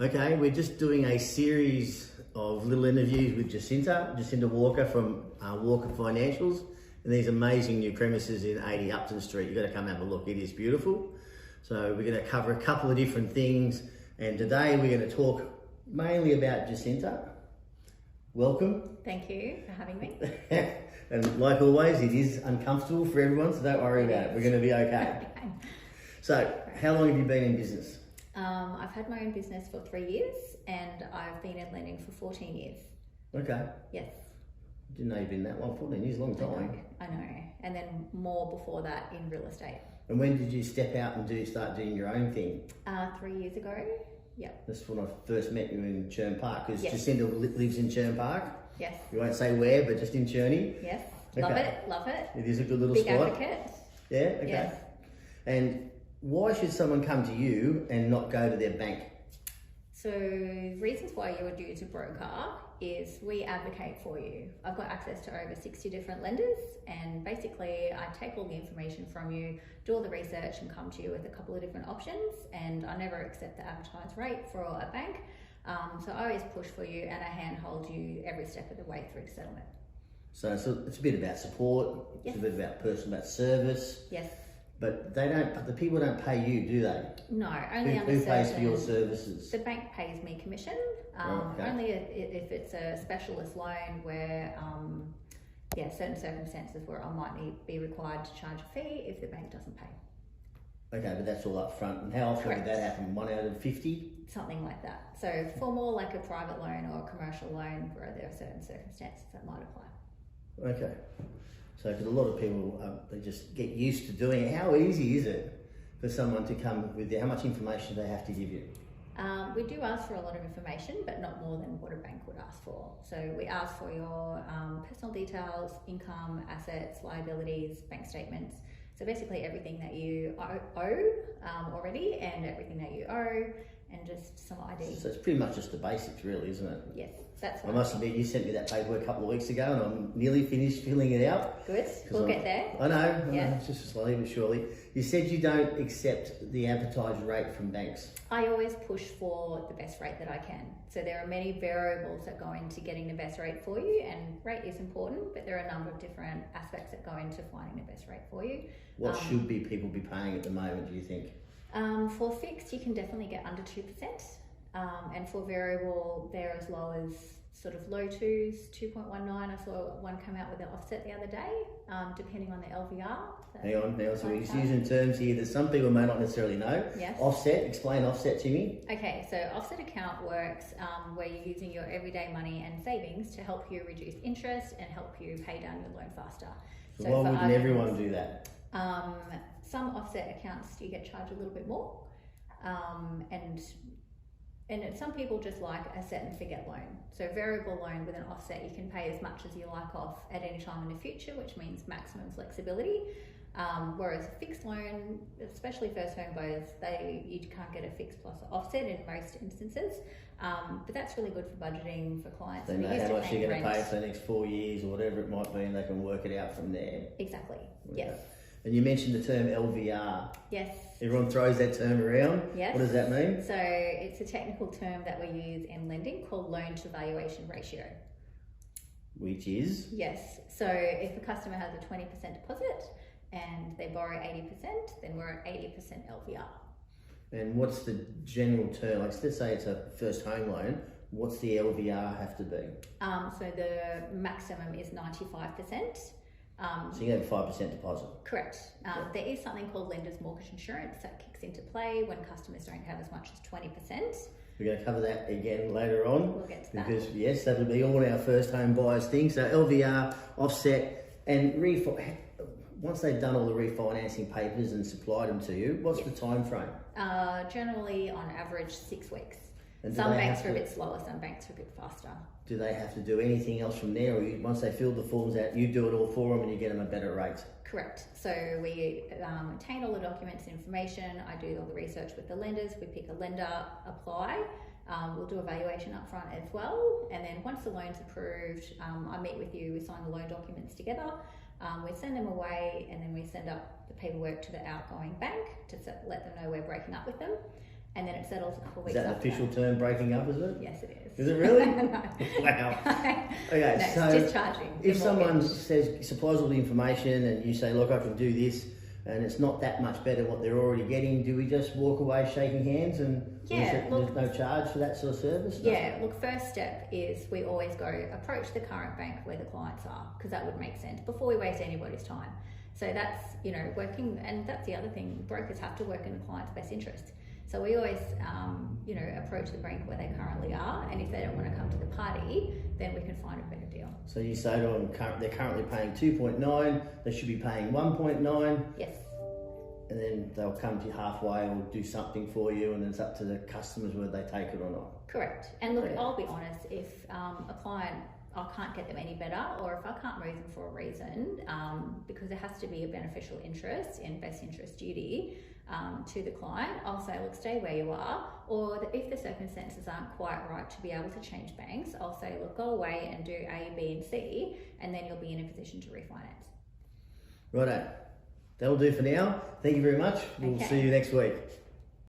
Okay, we're just doing a series of little interviews with Jacinta Walker from Walker Financials, and these amazing new premises in 80 Upton Street. You've got to come have a look, it is beautiful. So we're going to cover a couple of different things, and today we're going to talk mainly about Jacinta. Welcome. Thank you for having me. And like always, it is uncomfortable for everyone, so don't worry about it. We're going to be okay. So, how long have you been in business? I've had my own business for 3 years and I've been in lending for 14 years. Okay. Yes. Didn't know you've been that long. 14 years, a long time. I know. And then more before that in real estate. And when did you step out and start doing your own thing? 3 years ago. Yep. That's when I first met you in Churn Park, because yes. Jacinta lives in Churn Park. Yes. You won't say where, but just in Churney. Yes. Okay. Love it. It is a good little Big spot. advocate. Yeah, okay. Yes. And why should someone come to you and not go to their bank? So reasons why you would use a broker is we advocate for you. I've got access to over 60 different lenders, and basically I take all the information from you, do all the research and come to you with a couple of different options, and I never accept the advertised rate for a bank. So I always push for you and I handhold you every step of the way through to settlement. So it's a bit about support, yes. It's a bit about service. Yes. But the people don't pay you, do they? No, only under who pays for your services? The bank pays me commission. Okay. Only if it's a specialist loan where, certain circumstances where I might be required to charge a fee if the bank doesn't pay. Okay, but that's all up front. And how often Correct. would that happen? 1 out of 50? Something like that. So for more like a private loan or a commercial loan where there are certain circumstances that might apply. Okay. So, because a lot of people, they just get used to doing it. How easy is it for someone to come with how much information they have to give you? We do ask for a lot of information, but not more than what a bank would ask for. So we ask for your personal details, income, assets, liabilities, bank statements. So basically everything that you owe already and everything that you owe, and just some ID. So it's pretty much just the basics, really, isn't it? Yes, that's what I must admit, you sent me that paperwork a couple of weeks ago and I'm nearly finished filling it out. Good, we'll get there. I know, Yeah. It's just slowly but surely. You said you don't accept the advertised rate from banks. I always push for the best rate that I can. So there are many variables that go into getting the best rate for you, and rate is important, but there are a number of different aspects that go into finding the best rate for you. What should people be paying at the moment, do you think? For fixed, you can definitely get under 2%. And for variable, they're as low as sort of low 2s, 2.19. I saw one come out with an offset the other day, depending on the LVR. Hang on. So we're just using terms here that some people may not necessarily know. Yes. Offset, explain offset to me. Okay, so offset account works where you're using your everyday money and savings to help you reduce interest and help you pay down your loan faster. So why wouldn't everyone do that? Some offset accounts you get charged a little bit more, and some people just like a set and forget loan. So variable loan with an offset, you can pay as much as you like off at any time in the future, which means maximum flexibility. Whereas a fixed loan, especially first home buyers, you can't get a fixed plus offset in most instances. But that's really good for budgeting for clients. They know how much you're going to pay for the next 4 years or whatever it might be, and they can work it out from there. Exactly. Okay. Yes. And you mentioned the term LVR. Yes. Everyone throws that term around. Yes. What does that mean? So it's a technical term that we use in lending called loan to valuation ratio. Which is? Yes. So if a customer has a 20% deposit and they borrow 80%, then we're at 80% LVR. And what's the general term? Like, let's say it's a first home loan. What's the LVR have to be? So the maximum is 95%. So you have a 5% deposit. Correct. There is something called lender's mortgage insurance that kicks into play when customers don't have as much as 20%. We're going to cover that again later on. We'll get to that. Because yes, that'll be all our first home buyers things. So LVR, offset, and once they've done all the refinancing papers and supplied them to you, what's the time frame? Generally, on average, 6 weeks. And some banks are a bit slower, some banks are a bit faster. Do they have to do anything else from there, or once they fill the forms out, you do it all for them and you get them a better rate? Correct. So we obtain all the documents and information. I do all the research with the lenders. We pick a lender, apply. We'll do a valuation up front as well. And then once the loan's approved, I meet with you, we sign the loan documents together. We send them away, and then we send up the paperwork to the outgoing bank to let them know we're breaking up with them. and then it settles a couple Is weeks that an after official term, breaking up, is it? Yes, it is. Is it really? No. Wow. Okay, No, so it's discharging. if the someone mortgage. supplies all the information and you say, look, I can do this, and it's not that much better what they're already getting, do we just walk away shaking hands and Yeah, look- there's no charge for that sort of service? Yeah, look, first step is we always go approach the current bank where the clients are, because that would make sense before we waste anybody's time. So that's, working, and that's the other thing, brokers have to work in the client's best interest. So we always, approach the bank where they currently are, and if they don't want to come to the party, then we can find a better deal. So you say to them, they're currently paying 2.9, they should be paying 1.9, Yes. and then they'll come to you halfway or do something for you, and it's up to the customers whether they take it or not. Correct. And look, Okay. I'll be honest, if a client, I can't get them any better, or if I can't move them for a reason, because there has to be a beneficial interest in best interest duty to the client, I'll say, look, stay where you are. Or if the circumstances aren't quite right to be able to change banks, I'll say, look, go away and do A, B, and C, and then you'll be in a position to refinance. Righto. That'll do for now. Thank you very much. We'll Okay. see you next week.